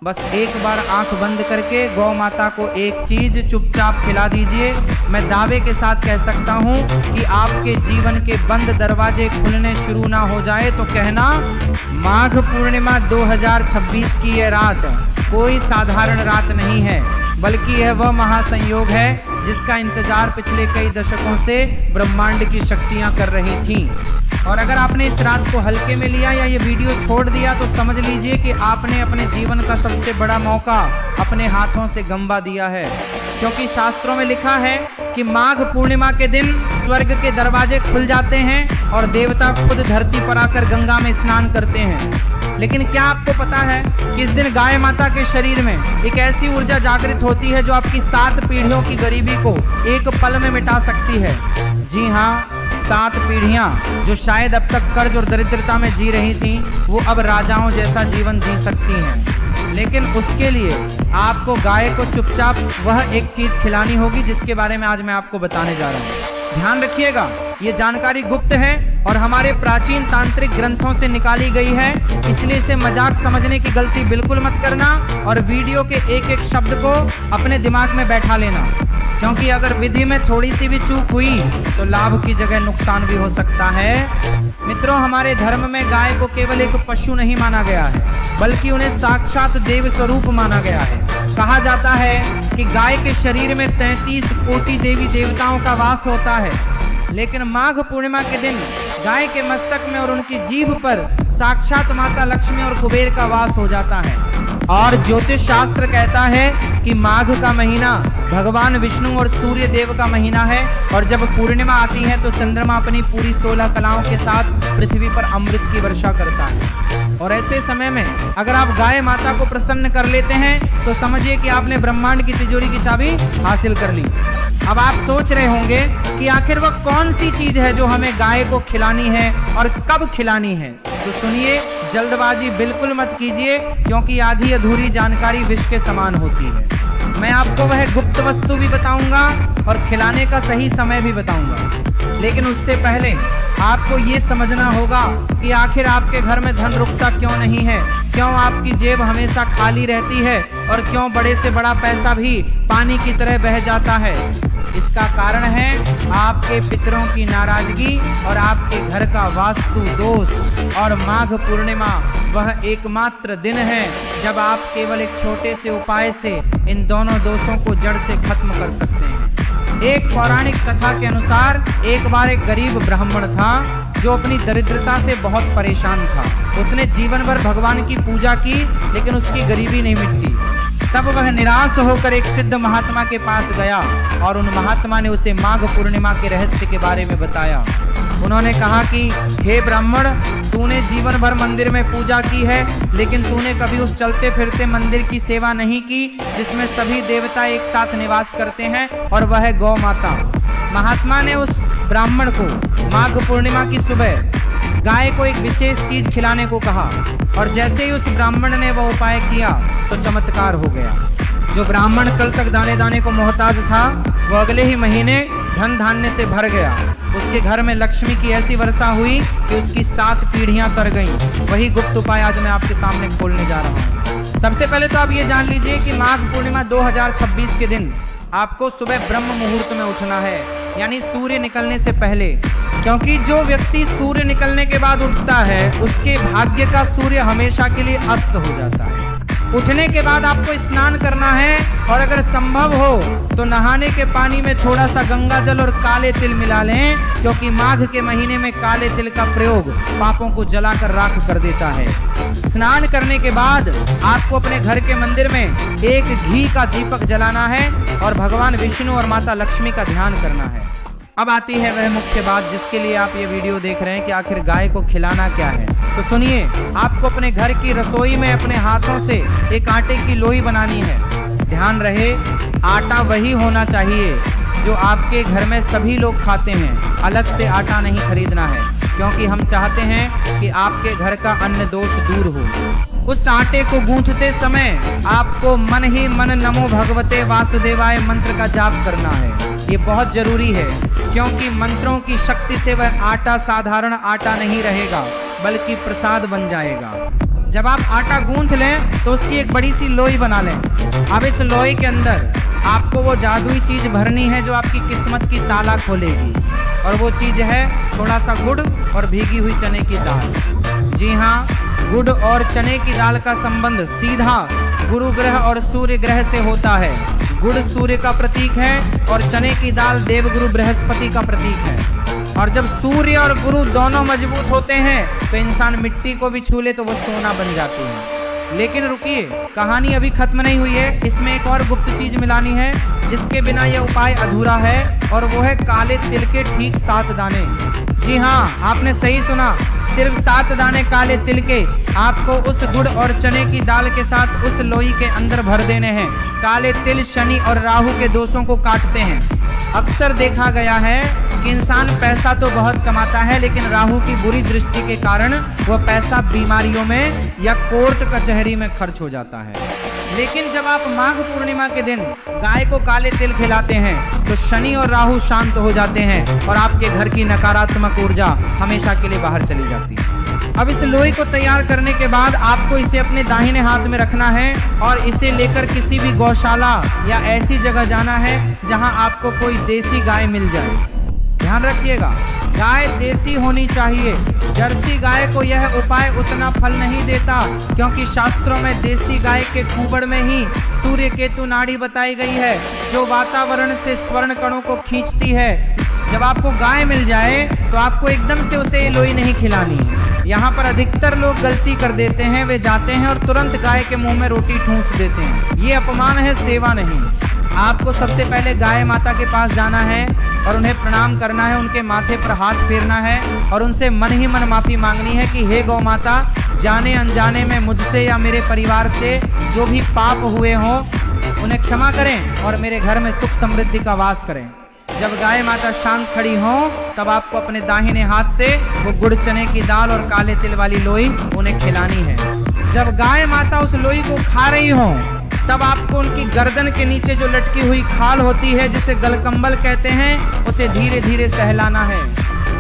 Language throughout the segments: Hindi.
बस एक बार आंख बंद करके गौ माता को एक चीज चुपचाप खिला दीजिए। मैं दावे के साथ कह सकता हूं कि आपके जीवन के बंद दरवाजे खुलने शुरू ना हो जाए तो कहना माघ पूर्णिमा 2026 की यह रात कोई साधारण रात नहीं है, बल्कि यह वह महासंयोग है जिसका इंतजार पिछले कई दशकों से ब्रह्मांड की शक्तियां कर रही थीं। और अगर आपने इस रात को हल्के में लिया या ये वीडियो छोड़ दिया तो समझ लीजिए कि आपने अपने जीवन का सबसे बड़ा मौका अपने हाथों से गंवा दिया है। क्योंकि शास्त्रों में लिखा है कि माघ पूर्णिमा के दिन स्वर्ग के दरवाजे खुल जाते हैं और देवता खुद धरती पर आकर गंगा में स्नान करते हैं। लेकिन क्या आपको पता है कि इस दिन गाय माता के शरीर में एक ऐसी ऊर्जा जागृत होती है जो आपकी 7 पीढ़ियों की गरीबी को एक पल में मिटा सकती है। जी हाँ, 7 पीढ़ियां जो शायद अब तक कर्ज और दरिद्रता में जी रही थीं, वो अब राजाओं जैसा जीवन जी सकती हैं। लेकिन उसके लिए आपको गाय को चुपचाप वह एक चीज खिलानी होगी जिसके बारे में आज मैं आपको बताने जा रहा हूँ। ध्यान रखिएगा, ये जानकारी गुप्त है और हमारे प्राचीन तांत्रिक ग्रंथों से निकाली गई है, इसलिए इसे मजाक समझने की गलती बिल्कुल मत करना और वीडियो के एक एक शब्द को अपने दिमाग में बैठा लेना, क्योंकि अगर विधि में थोड़ी सी भी चूक हुई तो लाभ की जगह नुकसान भी हो सकता है। मित्रों, हमारे धर्म में गाय को केवल एक पशु नहीं माना गया है, बल्कि उन्हें साक्षात देव स्वरूप माना गया है। कहा जाता है कि गाय के शरीर में 33 कोटि देवी देवताओं का वास होता है, लेकिन माघ पूर्णिमा के दिन गाय के मस्तक में और उनकी जीभ पर साक्षात माता लक्ष्मी और कुबेर का वास हो जाता है। और ज्योतिष शास्त्र कहता है कि माघ का महीना भगवान विष्णु और सूर्य देव का महीना है और जब पूर्णिमा आती है तो चंद्रमा अपनी पूरी 16 कलाओं के साथ पृथ्वी पर अमृत की वर्षा करता है। और ऐसे समय में अगर आप गाय माता को प्रसन्न कर लेते हैं तो समझिए कि आपने ब्रह्मांड की तिजोरी की चाबी हासिल कर ली। अब आप सोच रहे होंगे कि आखिर वह कौन सी चीज है जो हमें गाय को खिलानी है और कब खिलानी है। तो सुनिए, जल्दबाजी बिल्कुल मत कीजिए, क्योंकि आधी अधूरी जानकारी विष के समान होती है। मैं आपको वह गुप्त वस्तु भी बताऊंगा और खिलाने का सही समय भी बताऊंगा, लेकिन उससे पहले आपको ये समझना होगा कि आखिर आपके घर में धन रुकता क्यों नहीं है, क्यों आपकी जेब हमेशा खाली रहती है और क्यों बड़े से बड़ा पैसा भी पानी की तरह बह जाता है। इसका कारण है आपके पितरों की नाराजगी और आपके घर का वास्तु दोष। और माघ पूर्णिमा वह एकमात्र दिन है जब आप केवल एक छोटे से उपाय से इन दोनों दोषों को जड़ से खत्म कर सकते हैं। एक पौराणिक कथा के अनुसार एक बार एक गरीब ब्राह्मण था जो अपनी दरिद्रता से बहुत परेशान था। उसने जीवन भर भगवान की पूजा की, लेकिन उसकी गरीबी नहीं मिटती। तब वह निराश होकर एक सिद्ध महात्मा के पास गया और उन महात्मा ने उसे माघ पूर्णिमा के रहस्य के बारे में बताया। उन्होंने कहा कि हे ब्राह्मण, तूने जीवन भर मंदिर में पूजा की है, लेकिन तूने कभी उस चलते फिरते मंदिर की सेवा नहीं की जिसमें सभी देवता एक साथ निवास करते हैं, और वह है गौ माता। महात्मा ने उस ब्राह्मण को माघ पूर्णिमा की सुबह गाय को एक विशेष चीज खिलाने को कहा, और जैसे ही उस ब्राह्मण ने वह उपाय किया तो चमत्कार हो गया। जो ब्राह्मण कल तक दाने दाने को मोहताज था, वह अगले ही महीने धन धान्य से भर गया। उसके घर में लक्ष्मी की ऐसी वर्षा हुई कि उसकी 7 पीढ़ियां तर गईं। वही गुप्त उपाय आज मैं आपके सामने खोलने जा रहा हूँ। सबसे पहले तो आप ये जान लीजिए कि माघ पूर्णिमा 2026 के दिन आपको सुबह ब्रह्म मुहूर्त में उठना है, यानी सूर्य निकलने से पहले, क्योंकि जो व्यक्ति सूर्य निकलने के बाद उठता है उसके भाग्य का सूर्य हमेशा के लिए अस्त हो जाता है। उठने के बाद आपको स्नान करना है और अगर संभव हो तो नहाने के पानी में थोड़ा सा गंगा जल और काले तिल मिला लें, क्योंकि माघ के महीने में काले तिल का प्रयोग पापों को जलाकर राख कर देता है। स्नान करने के बाद आपको अपने घर के मंदिर में एक घी का दीपक जलाना है और भगवान विष्णु और माता लक्ष्मी का ध्यान करना है। अब आती है वह मुख्य बात जिसके लिए आप ये वीडियो देख रहे हैं कि आखिर गाय को खिलाना क्या है। तो सुनिए, आपको अपने घर की रसोई में अपने हाथों से एक आटे की लोई बनानी है। ध्यान रहे, आटा वही होना चाहिए जो आपके घर में सभी लोग खाते हैं। अलग से आटा नहीं खरीदना है, क्योंकि हम चाहते हैं कि आपके घर का अन्न दोष दूर हो। उस आटे को गूंथते समय आपको मन ही मन नमो भगवते वासुदेवाय मंत्र का जाप करना है। ये बहुत जरूरी है, क्योंकि मंत्रों की शक्ति से वह आटा साधारण आटा नहीं रहेगा, बल्कि प्रसाद बन जाएगा। जब आप आटा गूंथ लें तो उसकी एक बड़ी सी लोई बना लें। अब इस लोई के अंदर आपको वो जादुई चीज भरनी है जो आपकी किस्मत की ताला खोलेगी, और वो चीज है थोड़ा सा गुड़ और भीगी हुई चने की दाल। जी हाँ, गुड़ और चने की दाल का संबंध सीधा गुरु ग्रह और सूर्य ग्रह से होता है। गुड़ सूर्य का प्रतीक है और चने की दाल देवगुरु बृहस्पति का प्रतीक है। और जब सूर्य और गुरु दोनों मजबूत होते हैं तो इंसान मिट्टी को भी छू ले तो वो सोना बन जाती है। लेकिन रुकिए, कहानी अभी खत्म नहीं हुई है, इसमें एक और गुप्त चीज मिलानी है जिसके बिना यह उपाय अधूरा है, और वो है काले तिल के ठीक 7 दाने। जी हाँ, आपने सही सुना, सिर्फ 7 दाने काले तिल के आपको उस गुड़ और चने की दाल के साथ उस लोई के अंदर भर देने हैं। काले तिल शनि और राहु के दोषों को काटते हैं। अक्सर देखा गया है कि इंसान पैसा तो बहुत कमाता है, लेकिन राहु की बुरी दृष्टि के कारण वह पैसा बीमारियों में या कोर्ट कचहरी में खर्च हो जाता है। लेकिन जब आप माघ पूर्णिमा के दिन गाय को काले तिल खिलाते हैं तो शनि और राहु शांत हो जाते हैं और आपके घर की नकारात्मक ऊर्जा हमेशा के लिए बाहर चली जाती है। अब इस लोई को तैयार करने के बाद आपको इसे अपने दाहिने हाथ में रखना है और इसे लेकर किसी भी गौशाला या ऐसी जगह जाना है जहां आपको कोई देसी गाय मिल जाए। ध्यान रखिएगा, गाय देसी होनी चाहिए। जर्सी गाय को यह उपाय उतना फल नहीं देता, क्योंकि शास्त्रों में देसी गाय के कुबड़ में ही सूर्य केतु नाड़ी बताई गई है, जो वातावरण से स्वर्ण कणों को खींचती है। जब आपको गाय मिल जाए तो आपको एकदम से उसे लोई नहीं खिलानी है। यहाँ पर अधिकतर लोग गलती कर देते हैं, वे जाते हैं और तुरंत गाय के मुंह में रोटी ठूंस देते हैं। ये अपमान है, सेवा नहीं। आपको सबसे पहले गाय माता के पास जाना है और उन्हें प्रणाम करना है, उनके माथे पर हाथ फेरना है और उनसे मन ही मन माफी मांगनी है कि हे गौ माता, जाने अनजाने में मुझसे या मेरे परिवार से जो भी पाप हुए हों उन्हें क्षमा करें और मेरे घर में सुख समृद्धि का वास करें। जब गाय माता शांत खड़ी हो तब आपको अपने दाहिने हाथ से वो गुड़ चने की दाल और काले तिल वाली लोई उन्हें खिलानी है। जब गाय माता उस लोई को खा रही हो तब आपको उनकी गर्दन के नीचे जो लटकी हुई खाल होती है, जिसे गलकंबल कहते हैं, उसे धीरे धीरे सहलाना है।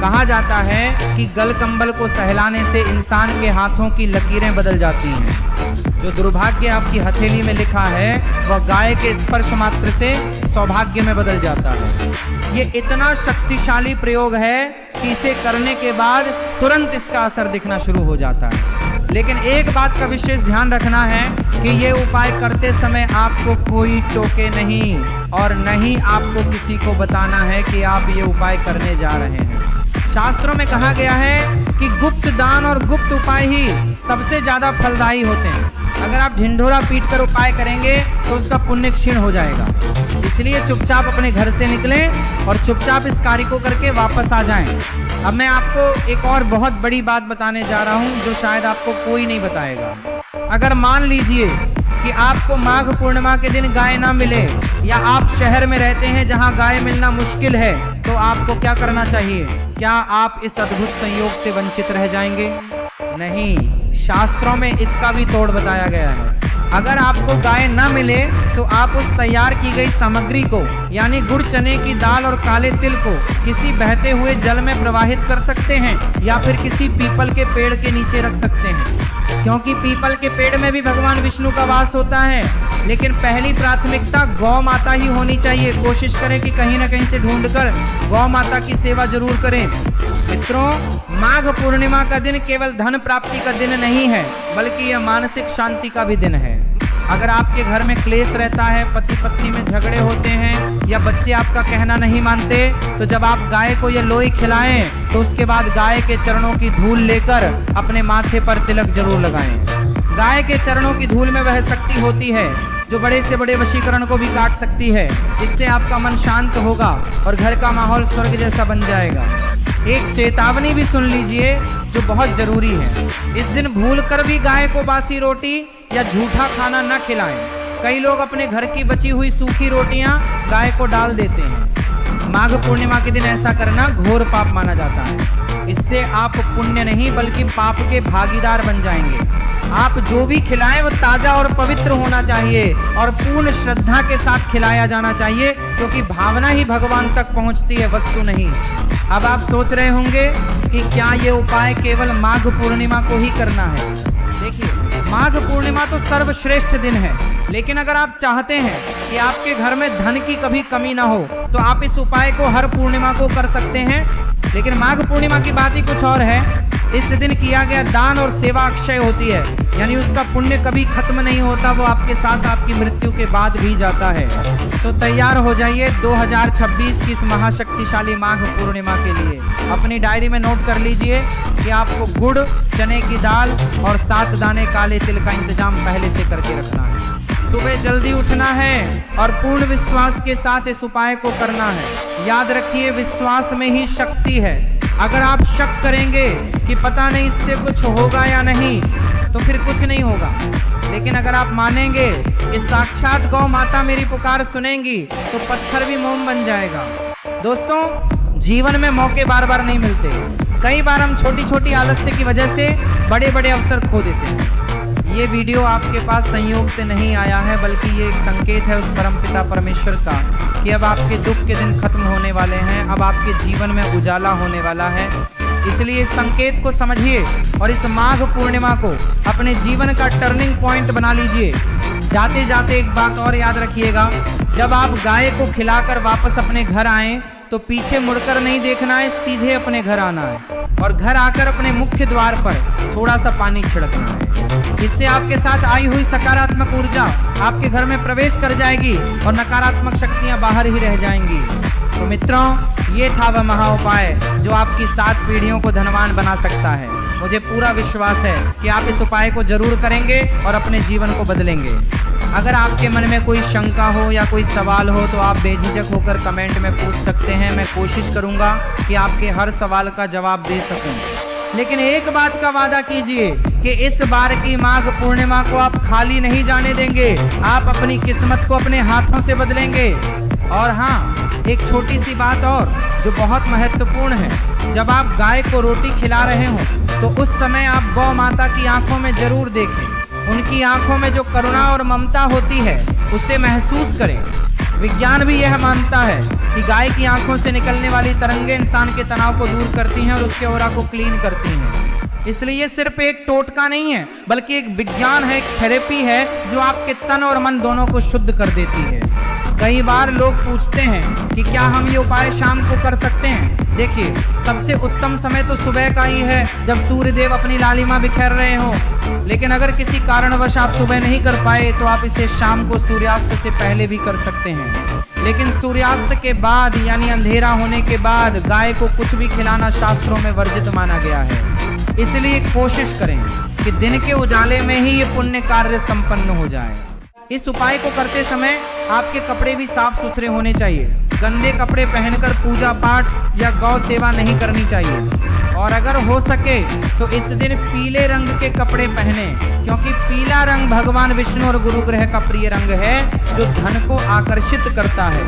कहा जाता है कि गलकंबल को सहलाने से इंसान के हाथों की लकीरें बदल जाती हैं। जो दुर्भाग्य आपकी हथेली में लिखा है वह गाय के स्पर्श मात्र से सौभाग्य में बदल जाता है। ये इतना शक्तिशाली प्रयोग है कि इसे करने के बाद तुरंत इसका असर दिखना शुरू हो जाता है। लेकिन एक बात का विशेष ध्यान रखना है कि ये उपाय करते समय आपको कोई टोके नहीं, और नहीं आपको किसी को बताना है कि आप ये उपाय करने जा रहे हैं। शास्त्रों में कहा गया है कि गुप्त दान और गुप्त उपाय ही सबसे ज्यादा फलदायी होते हैं। अगर आप ढिंढोरा पीटकर उपाय करेंगे तो उसका पुण्य क्षीण हो जाएगा। इसलिए चुपचाप अपने घर से निकलें और चुपचाप इस कार्य को करके वापस आ जाएं। अब मैं आपको एक और बहुत बड़ी बात बताने जा रहा हूं जो शायद आपको कोई नहीं बताएगा। अगर मान लीजिए कि आपको माघ पूर्णिमा के दिन गाय ना मिले, या आप शहर में रहते हैं जहां गाय मिलना मुश्किल है, तो आपको क्या करना चाहिए? क्या आप इस अद्भुत संयोग से वंचित रह जाएंगे? नहीं, शास्त्रों में इसका भी तोड़ बताया गया है। अगर आपको गाय न मिले तो आप उस तैयार की गई सामग्री को, यानी गुड़ चने की दाल और काले तिल को किसी बहते हुए जल में प्रवाहित कर सकते हैं, या फिर किसी पीपल के पेड़ के नीचे रख सकते हैं, क्योंकि पीपल के पेड़ में भी भगवान विष्णु का वास होता है। लेकिन पहली प्राथमिकता गौ माता ही होनी चाहिए। कोशिश करें कि कहीं ना कहीं से ढूंढकर गौ माता की सेवा जरूर करें। मित्रों, माघ पूर्णिमा का दिन केवल धन प्राप्ति का दिन नहीं है, बल्कि यह मानसिक शांति का भी दिन है। अगर आपके घर में क्लेश रहता है, पति पत्नी में झगड़े होते हैं, या बच्चे आपका कहना नहीं मानते, तो जब आप गाय को यह लोई खिलाएं तो उसके बाद गाय के चरणों की धूल लेकर अपने माथे पर तिलक जरूर लगाएं। गाय के चरणों की धूल में वह शक्ति होती है जो बड़े से बड़े वशीकरण को भी काट सकती है। इससे आपका मन शांत होगा और घर का माहौल स्वर्ग जैसा बन जाएगा। एक चेतावनी भी सुन लीजिए जो बहुत जरूरी है। इस दिन भूलकर भी गाय को बासी रोटी या झूठा खाना न खिलाएं। कई लोग अपने घर की बची हुई सूखी रोटियां गाय को डाल देते हैं। माघ पूर्णिमा के दिन ऐसा करना घोर पाप माना जाता है। इससे आप पुण्य नहीं बल्कि पाप के भागीदार बन जाएंगे। आप जो भी खिलाएं वो ताजा और पवित्र होना चाहिए और पूर्ण श्रद्धा के साथ खिलाया जाना चाहिए, क्योंकि भावना ही भगवान तक पहुंचती है, वस्तु नहीं। अब आप सोच रहे होंगे कि क्या ये उपाय केवल माघ पूर्णिमा को ही करना है? देखिए, माघ पूर्णिमा तो सर्वश्रेष्ठ दिन है, लेकिन अगर आप चाहते हैं कि आपके घर में धन की कभी कमी ना हो तो आप इस उपाय को हर पूर्णिमा को कर सकते हैं। लेकिन माघ पूर्णिमा की बात ही कुछ और है। इस दिन किया गया दान और सेवा अक्षय होती है, यानी उसका पुण्य कभी खत्म नहीं होता, वो आपके साथ आपकी मृत्यु के बाद भी जाता है। तो तैयार हो जाइए 2026 की इस महाशक्तिशाली माघ पूर्णिमा के लिए। अपनी डायरी में नोट कर लीजिए कि आपको गुड़, चने की दाल और 7 दाने काले तिल का इंतजाम पहले से करके रखना है। सुबह जल्दी उठना है और पूर्ण विश्वास के साथ इस उपाय को करना है। याद रखिए, विश्वास में ही शक्ति है। अगर आप शक करेंगे कि पता नहीं इससे कुछ होगा या नहीं, तो फिर कुछ नहीं होगा। लेकिन अगर आप मानेंगे कि साक्षात गौ माता मेरी पुकार सुनेंगी, तो पत्थर भी मोम बन जाएगा। दोस्तों, जीवन में मौके बार बार नहीं मिलते। कई बार हम छोटी छोटी आलस्य की वजह से बड़े बड़े अवसर खो देते हैं। ये वीडियो आपके पास संयोग से नहीं आया है, बल्कि ये एक संकेत है उस परमपिता परमेश्वर का कि अब आपके दुख के दिन खत्म होने वाले हैं, अब आपके जीवन में उजाला होने वाला है। इसलिए इस संकेत को समझिए और इस माघ पूर्णिमा को अपने जीवन का टर्निंग पॉइंट बना लीजिए। जाते जाते एक बात और याद रखिएगा, जब आप गाय को खिलाकर वापस अपने घर आएं तो पीछे मुड़कर नहीं देखना है, सीधे अपने घर आना है और घर आकर अपने मुख्य द्वार पर थोड़ा सा पानी छिड़कना है। इससे आपके साथ आई हुई सकारात्मक ऊर्जा आपके घर में प्रवेश कर जाएगी और नकारात्मक शक्तियां बाहर ही रह जाएंगी। तो मित्रों, ये था वह महा उपाय जो आपकी 7 पीढ़ियों को धनवान बना सकता है। मुझे पूरा विश्वास है कि आप इस उपाय को जरूर करेंगे और अपने जीवन को बदलेंगे। अगर आपके मन में कोई शंका हो या कोई सवाल हो तो आप बेझिझक होकर कमेंट में पूछ सकते हैं। मैं कोशिश करूंगा कि आपके हर सवाल का जवाब दे सकूं। लेकिन एक बात का वादा कीजिए कि इस बार की माघ पूर्णिमा को आप खाली नहीं जाने देंगे। आप अपनी किस्मत को अपने हाथों से बदलेंगे। और हाँ, एक छोटी सी बात और जो बहुत महत्वपूर्ण है, जब आप गाय को रोटी खिला रहे हो तो उस समय आप गौ माता की आंखों में जरूर देखें। उनकी आंखों में जो करुणा और ममता होती है उसे महसूस करें। विज्ञान भी यह मानता है कि गाय की आंखों से निकलने वाली तरंगे इंसान के तनाव को दूर करती हैं और उसके ऑरा को क्लीन करती हैं। इसलिए सिर्फ एक टोटका नहीं है, बल्कि एक विज्ञान है, एक थेरेपी है जो आपके तन और मन दोनों को शुद्ध कर देती है। कई बार लोग पूछते हैं कि क्या हम ये उपाय शाम को कर सकते हैं। देखिए, सबसे उत्तम समय तो सुबह का ही है, जब सूर्यदेव अपनी लालिमा बिखेर रहे हो। लेकिन अगर किसी कारणवश आप सुबह नहीं कर पाए तो आप इसे शाम को सूर्यास्त से पहले भी कर सकते हैं। लेकिन सूर्यास्त के बाद यानी अंधेरा होने के बाद गाय को कुछ भी खिलाना शास्त्रों में वर्जित माना गया है। इसलिए कोशिश करें कि दिन के उजाले में ही ये पुण्य कार्य संपन्न हो जाए। इस उपाय को करते समय आपके कपड़े भी साफ सुथरे होने चाहिए। गंदे कपड़े पहनकर पूजा पाठ या गौ सेवा नहीं करनी चाहिए। और अगर हो सके तो इस दिन पीले रंग के कपड़े पहने, क्योंकि पीला रंग भगवान विष्णु और गुरु ग्रह का प्रिय रंग है जो धन को आकर्षित करता है।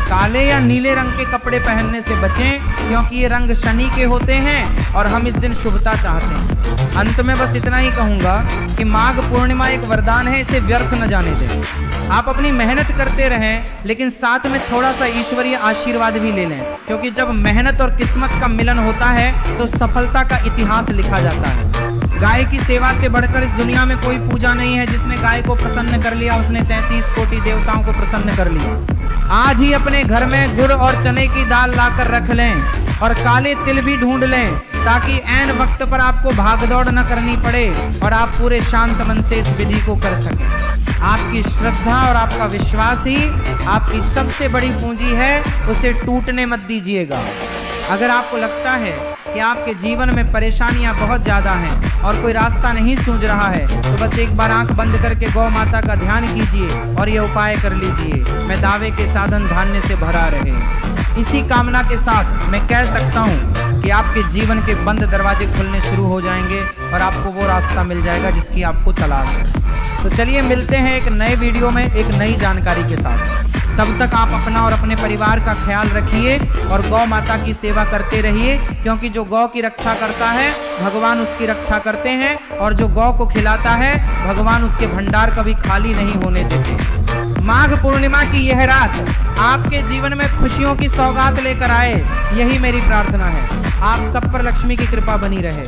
काले या नीले रंग के कपड़े पहनने से बचें, क्योंकि ये रंग शनि के होते हैं और हम इस दिन शुभता चाहते हैं। अंत में बस इतना ही कहूँगा कि माघ पूर्णिमा एक वरदान है, इसे व्यर्थ न जाने दें। आप अपनी मेहनत करते रहें, लेकिन साथ में थोड़ा सा ईश्वरीय आशीर्वाद भी ले लें, क्योंकि जब मेहनत और किस्मत का मिलन होता है तो सफलता का इतिहास लिखा जाता है। गाय की सेवा से बढ़कर इस दुनिया में कोई पूजा नहीं है। जिसने गाय को प्रसन्न कर लिया उसने 33 कोटि देवताओं को प्रसन्न कर लिया। आज ही अपने घर में गुड़ और चने की दाल लाकर रख लें और काले तिल भी ढूंढ लें, ताकि ऐन वक्त पर आपको भागदौड़ न करनी पड़े और आप पूरे शांत मन से इस विधि को कर सकें। आपकी श्रद्धा और आपका विश्वास ही आपकी सबसे बड़ी पूंजी है, उसे टूटने मत दीजिएगा। अगर आपको लगता है कि आपके जीवन में परेशानियां बहुत ज़्यादा हैं और कोई रास्ता नहीं सूझ रहा है, तो बस एक बार आंख बंद करके गौ माता का ध्यान कीजिए और ये उपाय कर लीजिए। मैं दावे के साधन धान्य से भरा रहे। इसी कामना के साथ मैं कह सकता हूँ कि आपके जीवन के बंद दरवाजे खुलने शुरू हो जाएंगे और आपको वो रास्ता मिल जाएगा जिसकी आपको तलाश है। तो चलिए मिलते हैं एक नए वीडियो में एक नई जानकारी के साथ। तब तक आप अपना और अपने परिवार का ख्याल रखिए और गौ माता की सेवा करते रहिए, क्योंकि जो गौ की रक्षा करता है भगवान उसकी रक्षा करते हैं, और जो गौ को खिलाता है भगवान उसके भंडार कभी खाली नहीं होने देते। माघ पूर्णिमा की यह रात आपके जीवन में खुशियों की सौगात लेकर आए, यही मेरी प्रार्थना है। आप सब पर लक्ष्मी की कृपा बनी रहे।